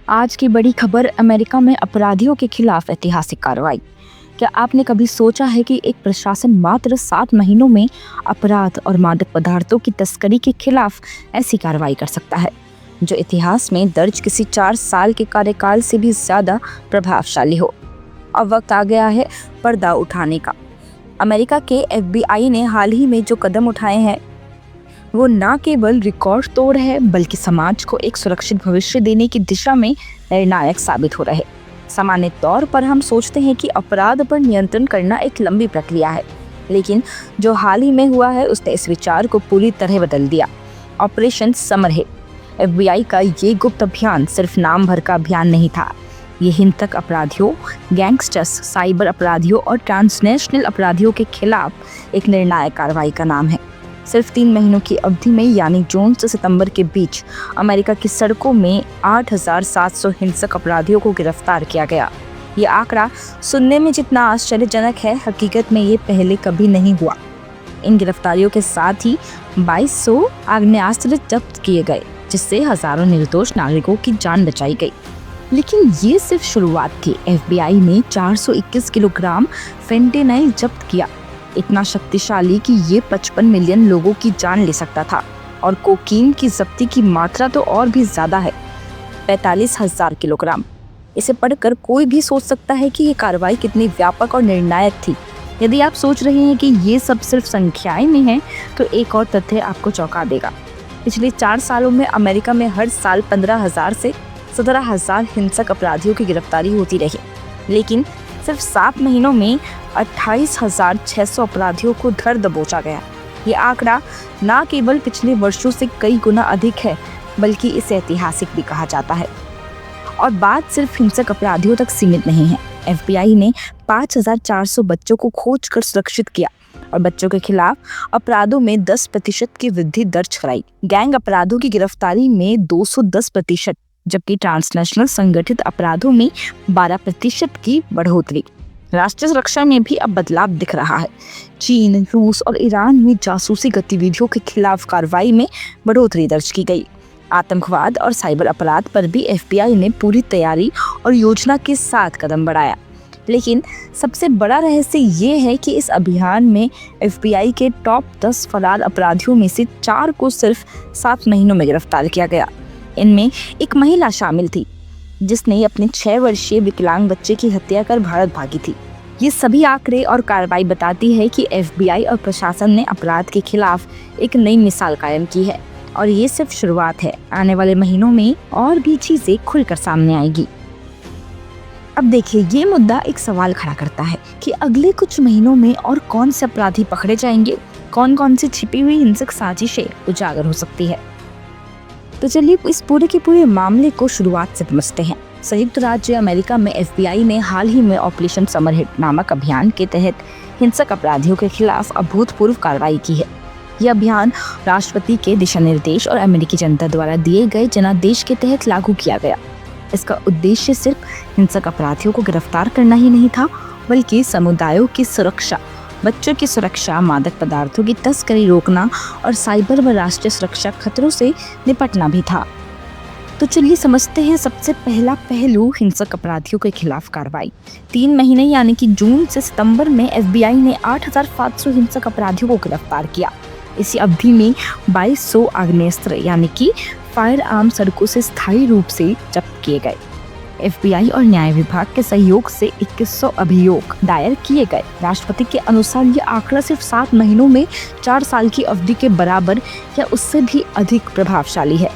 आज की बड़ी खबर, अमेरिका में अपराधियों के खिलाफ ऐतिहासिक कार्रवाई। क्या आपने कभी सोचा है कि एक प्रशासन मात्र 7 महीनों में अपराध और मादक पदार्थों की तस्करी के खिलाफ ऐसी कार्रवाई कर सकता है, जो इतिहास में दर्ज किसी 4 साल के कार्यकाल से भी ज्यादा प्रभावशाली हो। अब वक्त आ गया है पर्दा उठाने का। अमेरिका के FBI ने हाल ही में जो कदम उठाए हैं वो न केवल रिकॉर्ड तोड़ है, बल्कि समाज को एक सुरक्षित भविष्य देने की दिशा में निर्णायक साबित हो रहे। सामान्य तौर पर हम सोचते हैं कि अपराध पर नियंत्रण करना एक लंबी प्रक्रिया है, लेकिन जो हाल ही में हुआ है उसने इस विचार को पूरी तरह बदल दिया। ऑपरेशन समरहेड FBI का ये गुप्त अभियान सिर्फ नाम भर का अभियान नहीं था। ये हिंसक अपराधियों, गैंगस्टर्स, साइबर अपराधियों और ट्रांसनेशनल अपराधियों के खिलाफ एक निर्णायक कार्रवाई का नाम है। सिर्फ 3 महीनों की अवधि में, यानी जून से सितंबर के बीच, अमेरिका की सड़कों में 8,700 हिंसक अपराधियों को गिरफ्तार किया गया। ये आंकड़ा सुनने में जितना आश्चर्यजनक है, हकीकत में ये पहले कभी नहीं हुआ। इन गिरफ्तारियों के साथ ही 2200 आग्नेयास्त्र जब्त किए गए, जिससे हजारों निर्दोष नागरिकों की जान बचाई गई। लेकिन ये सिर्फ शुरुआत थी। FBI ने 421 किलोग्राम फेंटेनाइल जब्त किया, इतना शक्तिशाली कि ये 55 मिलियन लोगों की जान ले सकता था। और कोकीन की जब्ती की मात्रा तो और भी ज्यादा है, 45,000 किलोग्राम। इसे पढ़कर कोई भी सोच सकता है कि ये कार्रवाई कितनी व्यापक और निर्णायक थी। यदि आप सोच रहे हैं कि ये सब सिर्फ संख्याएं में है, तो एक और तथ्य आपको चौंका देगा। पिछले 4 सालों में अमेरिका में हर साल 15,000 से 17,000 हिंसक अपराधियों की गिरफ्तारी होती रही, लेकिन सिर्फ 7 महीनों में 28,600 अपराधियों को धर दबोचा गया। ये आंकड़ा न केवल पिछले वर्षों से कई गुना अधिक है, बल्कि इसे ऐतिहासिक भी कहा जाता है। और बात सिर्फ हिंसक अपराधियों तक सीमित नहीं है। FBI ने 5,400 बच्चों को खोजकर सुरक्षित किया और बच्चों के खिलाफ अपराधों में 10% की वृद्धि दर्ज कराई। गैंग अपराधों की गिरफ्तारी में 210%, जबकि ट्रांसनेशनल संगठित अपराधों में 12% की बढ़ोतरी। राष्ट्रीय सुरक्षा में भी अब बदलाव दिख रहा है। चीन, रूस और ईरान में जासूसी गतिविधियों के खिलाफ कार्रवाई में बढ़ोतरी दर्ज की गई। आतंकवाद और साइबर अपराध पर भी FBI ने पूरी तैयारी और योजना के साथ कदम बढ़ाया। लेकिन सबसे बड़ा रहस्य ये है कि इस अभियान में FBI के टॉप 10 फरार अपराधियों में से 4 को सिर्फ 7 महीनों में गिरफ्तार किया गया। इनमें एक महिला शामिल थी, जिसने अपने 6 वर्षीय विकलांग बच्चे की हत्या कर भारत भागी थी। ये सभी आंकड़े और कार्रवाई बताती है कि FBI और प्रशासन ने अपराध के खिलाफ एक नई मिसाल कायम की है। और ये सिर्फ शुरुआत है। आने वाले महीनों में और भी चीजें खुलकर सामने आएगी। अब देखिए, ये मुद्दा एक सवाल खड़ा करता है कि अगले कुछ महीनों में और कौन से अपराधी पकड़े जाएंगे, कौन सी छिपी हुई हिंसक साजिशें उजागर हो सकती है। तो चलिए इस पूरे के पूरे मामले को शुरुआत से समझते हैं। संयुक्त राज्य अमेरिका में FBI ने हाल ही में ऑपरेशन समरहेड नामक अभियान के तहत हिंसक अपराधियों के खिलाफ अभूतपूर्व कार्रवाई की है। यह अभियान राष्ट्रपति के दिशा निर्देश और अमेरिकी जनता द्वारा दिए गए जनादेश के तहत लागू किया गया। इसका उद्देश्य सिर्फ हिंसक अपराधियों को गिरफ्तार करना ही नहीं था, बल्कि समुदायों की सुरक्षा, बच्चों की सुरक्षा, मादक पदार्थों की तस्करी रोकना और साइबर व राष्ट्रीय सुरक्षा खतरों से निपटना भी था। तो चलिए समझते हैं सबसे पहला पहलू, हिंसक अपराधियों के खिलाफ कार्रवाई। 3 महीने यानी कि जून से सितंबर में FBI ने 8,700 हिंसक अपराधियों को गिरफ्तार किया। इसी अवधि में 2200 आग्नेयास्त्र यानी कि फायर आर्म सड़कों से स्थायी रूप से जब्त किए गए। FBI और न्याय विभाग के सहयोग से 2100 अभियोग दायर किए गए। राष्ट्रपति के अनुसार ये आंकड़ा सिर्फ 7 महीनों में 4 साल की अवधि के बराबर या उससे भी अधिक प्रभावशाली है।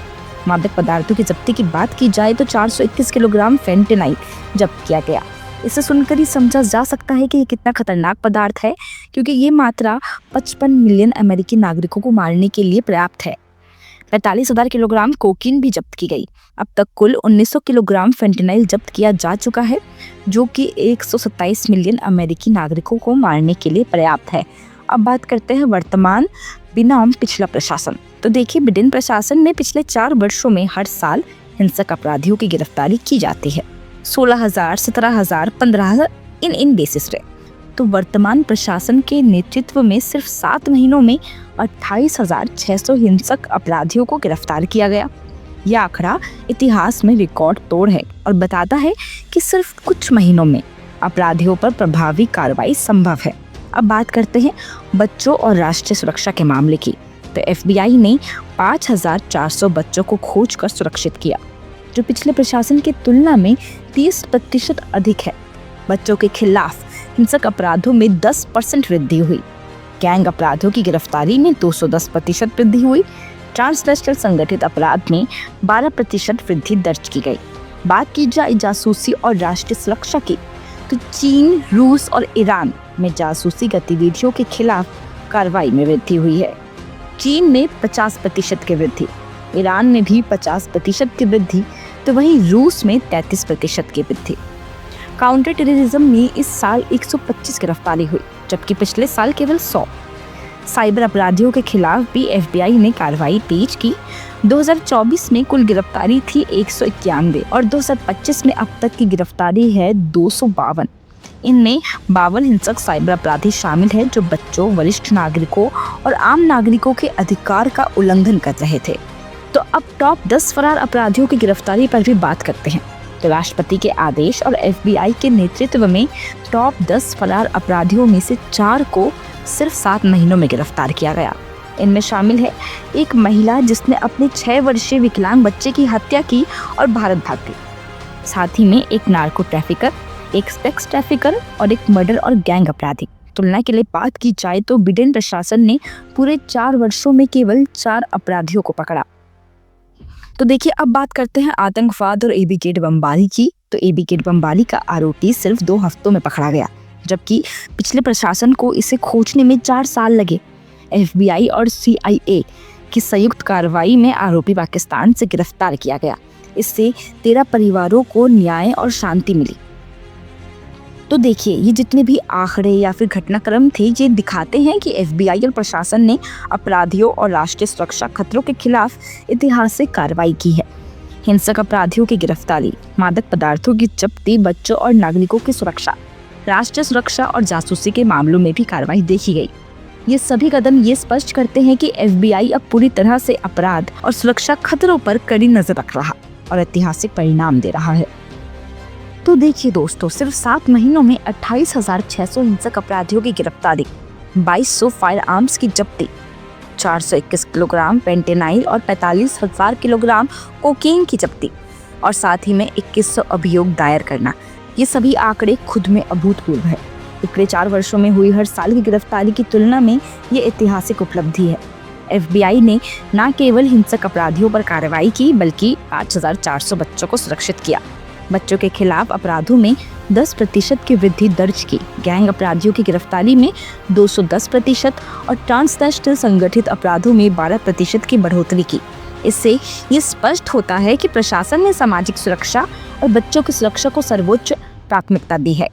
मादक पदार्थों की जब्ती की बात की जाए तो 421 किलोग्राम फेंटेनाइल जब्त किया गया। इसे सुनकर ही समझा जा सकता है कि ये कितना खतरनाक पदार्थ है, क्योंकि ये मात्रा 55 मिलियन अमेरिकी नागरिकों को मारने के लिए पर्याप्त है। 45,000 किलोग्राम कोकीन भी जब्त की गई। अब तक कुल 1900 किलोग्राम फेंटेनाइल जब्त किया जा चुका है, जो कि 127 मिलियन अमेरिकी नागरिकों को मारने के लिए पर्याप्त है। अब बात करते हैं वर्तमान बनाम पिछला प्रशासन। तो देखिए, बिडेन प्रशासन में पिछले 4 वर्षों में हर साल हिंसक अपराधियों की गिरफ्तारी की जाती है। 16,000, 17,000, 15,000 इन बेसिस पे। तो वर्तमान प्रशासन के नेतृत्व में सिर्फ 7 महीनों में 28,600 हिंसक अपराधियों को गिरफ्तार किया गया। यह आंकड़ा इतिहास में रिकॉर्ड तोड़ है और बताता है कि सिर्फ कुछ महीनों में अपराधियों पर प्रभावी कार्रवाई संभव है। अब बात करते हैं बच्चों और राष्ट्रीय सुरक्षा के मामले की। तो एफबीआई ने 5,400 बच्चों को खोज कर सुरक्षित किया, जो पिछले प्रशासन की तुलना में 30% अधिक है। बच्चों के खिलाफ हिंसक अपराधों में 10% वृद्धि हुई। गैंग अपराधों की गिरफ्तारी में 210% वृद्धि हुई। ट्रांसनेशनल संगठित अपराध में 12% वृद्धि दर्ज की गई। बात की जाए जासूसी और राष्ट्रीय सुरक्षा की, तो चीन, रूस और ईरान में जासूसी गतिविधियों के खिलाफ कार्रवाई में वृद्धि हुई है। चीन में 50% की वृद्धि, ईरान में भी 50% की वृद्धि, तो वहीं रूस में 33% की वृद्धि। काउंटर टेररिज्म में इस साल 125 गिरफ्तारी हुई, जबकि पिछले साल केवल 100। साइबर अपराधियों के खिलाफ भी एफबीआई ने कार्रवाई तेज की। 2024 में कुल गिरफ्तारी थी 191 और 2025 में अब तक की गिरफ्तारी है 252। इनमें 52 हिंसक साइबर अपराधी शामिल हैं जो बच्चों, वरिष्ठ नागरिकों और आम नागरिकों के अधिकार का उल्लंघन कर रहे थे। तो अब टॉप 10 फरार अपराधियों की गिरफ्तारी पर भी बात करते हैं। तो राष्ट्रपति के आदेश और एफबीआई के नेतृत्व में टॉप 10 फरार अपराधियों में से 4 को सिर्फ 7 महीनों में गिरफ्तार किया गया। इनमें शामिल है एक महिला जिसने अपने 6 वर्षीय विकलांग बच्चे की हत्या की और भारत भाग गई। साथ ही में एक नार्को ट्रैफिकर, एक सेक्स ट्रैफिकर और एक मर्डर और गैंग अपराधी। तुलना के लिए बात की जाए तो बिडेन प्रशासन ने पूरे 4 वर्षों में केवल 4 अपराधियों को पकड़ा। तो देखिए, अब बात करते हैं आतंकवाद और एबी गेट बमबारी की। तो एबी गेट बमबारी का आरोपी सिर्फ 2 हफ्तों में पकड़ा गया, जबकि पिछले प्रशासन को इसे खोजने में 4 साल लगे। एफबीआई और सीआईए की संयुक्त कार्रवाई में आरोपी पाकिस्तान से गिरफ्तार किया गया। इससे 13 परिवारों को न्याय और शांति मिली। तो देखिए, ये जितने भी आंकड़े या फिर घटनाक्रम थे, ये दिखाते हैं कि एफबीआई और प्रशासन ने अपराधियों और राष्ट्रीय सुरक्षा खतरों के खिलाफ ऐतिहासिक कार्रवाई की है। हिंसक अपराधियों की गिरफ्तारी, मादक पदार्थों की जब्ती, बच्चों और नागरिकों की सुरक्षा, राष्ट्रीय सुरक्षा और जासूसी के मामलों में भी कार्रवाई देखी गई। ये सभी कदम ये स्पष्ट करते हैं कि एफबीआई अब पूरी तरह से अपराध और सुरक्षा खतरों पर कड़ी नजर रख रहा और ऐतिहासिक परिणाम दे रहा है। तो देखिए दोस्तों, सिर्फ 7 महीनों में 28,600 हिंसक अपराधियों की गिरफ्तारी, 2200 फायर आर्म्स की जब्ती, 421 किलोग्राम पेंटेनाइल और 45,000 किलोग्राम कोकीन की जब्ती और साथ ही में 2100 अभियोग दायर करना। ये सभी आंकड़े खुद में अभूतपूर्व है। पिछले 4 वर्षों में हुई हर साल की गिरफ्तारी की तुलना में ये ऐतिहासिक उपलब्धि है। एफबीआई ने न केवल हिंसक अपराधियों पर कार्रवाई की, बल्कि 5,400 बच्चों को सुरक्षित किया। बच्चों के खिलाफ अपराधों में 10% की वृद्धि दर्ज की। गैंग अपराधियों की गिरफ्तारी में 210% और ट्रांसनेशनल संगठित अपराधों में 12% की बढ़ोतरी की। इससे ये स्पष्ट होता है कि प्रशासन ने सामाजिक सुरक्षा और बच्चों की सुरक्षा को सर्वोच्च प्राथमिकता दी है।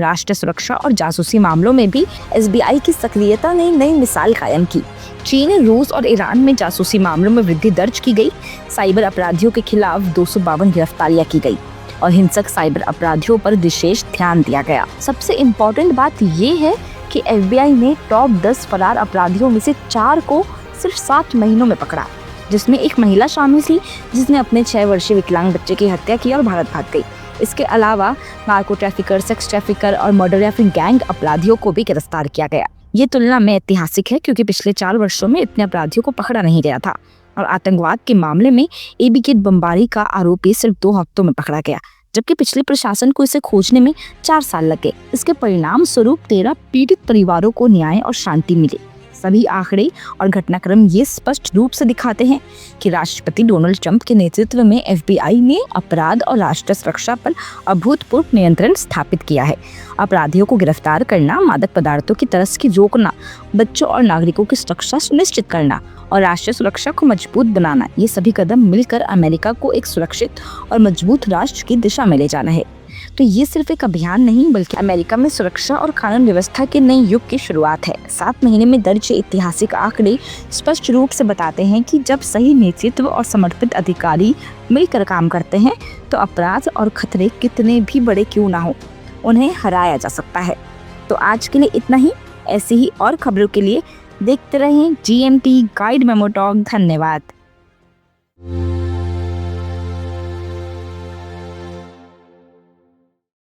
राष्ट्रीय सुरक्षा और जासूसी मामलों में भी एफबीआई की सक्रियता ने नई मिसाल कायम की। चीन, रूस और ईरान में जासूसी मामलों में वृद्धि दर्ज की गई। साइबर अपराधियों के खिलाफ 252 गिरफ्तारियां की गई और हिंसक साइबर अपराधियों पर विशेष ध्यान दिया गया। सबसे इम्पोर्टेंट बात ये है कि एफबीआई ने टॉप 10 फरार अपराधियों में से 4 को सिर्फ 7 महीनों में पकड़ा, जिसमें एक महिला शामिल थी जिसने अपने 6 वर्षीय विकलांग बच्चे की हत्या की और भारत भाग गई। इसके अलावा नार्को ट्रैफिकर, सेक्स ट्रैफिकर और मर्डर या फिर गैंग अपराधियों को भी गिरफ्तार किया गया। ये तुलना में ऐतिहासिक है, क्योंकि पिछले 4 वर्षों में इतने अपराधियों को पकड़ा नहीं गया था। और आतंकवाद के मामले में एबी गेट बमबारी का आरोपी सिर्फ 2 हफ्तों में पकड़ा गया, जबकि पिछले प्रशासन को इसे खोजने में 4 साल लगे। इसके परिणाम स्वरूप 13 पीड़ित परिवारों को न्याय और शांति मिली। सभी आंकड़े और घटनाक्रम ये स्पष्ट रूप से दिखाते हैं कि राष्ट्रपति डोनाल्ड ट्रंप के नेतृत्व में एफबीआई ने अपराध और राष्ट्रीय सुरक्षा पर अभूतपूर्व नियंत्रण स्थापित किया है। अपराधियों को गिरफ्तार करना, मादक पदार्थों की तस्करी रोकना, बच्चों और नागरिकों की सुरक्षा सुनिश्चित करना और राष्ट्रीय सुरक्षा को मजबूत बनाना, ये सभी कदम मिलकर अमेरिका को एक सुरक्षित और मजबूत राष्ट्र की दिशा में ले जाना है। तो ये सिर्फ एक अभियान नहीं, बल्कि अमेरिका में सुरक्षा और कानून व्यवस्था के नए युग की शुरुआत है। 7 महीने में दर्ज ऐतिहासिक आंकड़े स्पष्ट रूप से बताते हैं कि जब सही नेतृत्व और समर्पित अधिकारी मिलकर काम करते हैं, तो अपराध और खतरे कितने भी बड़े क्यों ना हो, उन्हें हराया जा सकता है। तो आज के लिए इतना ही। ऐसी ही और खबरों के लिए देखते रहें GMT गाइड मेमो टॉक। धन्यवाद।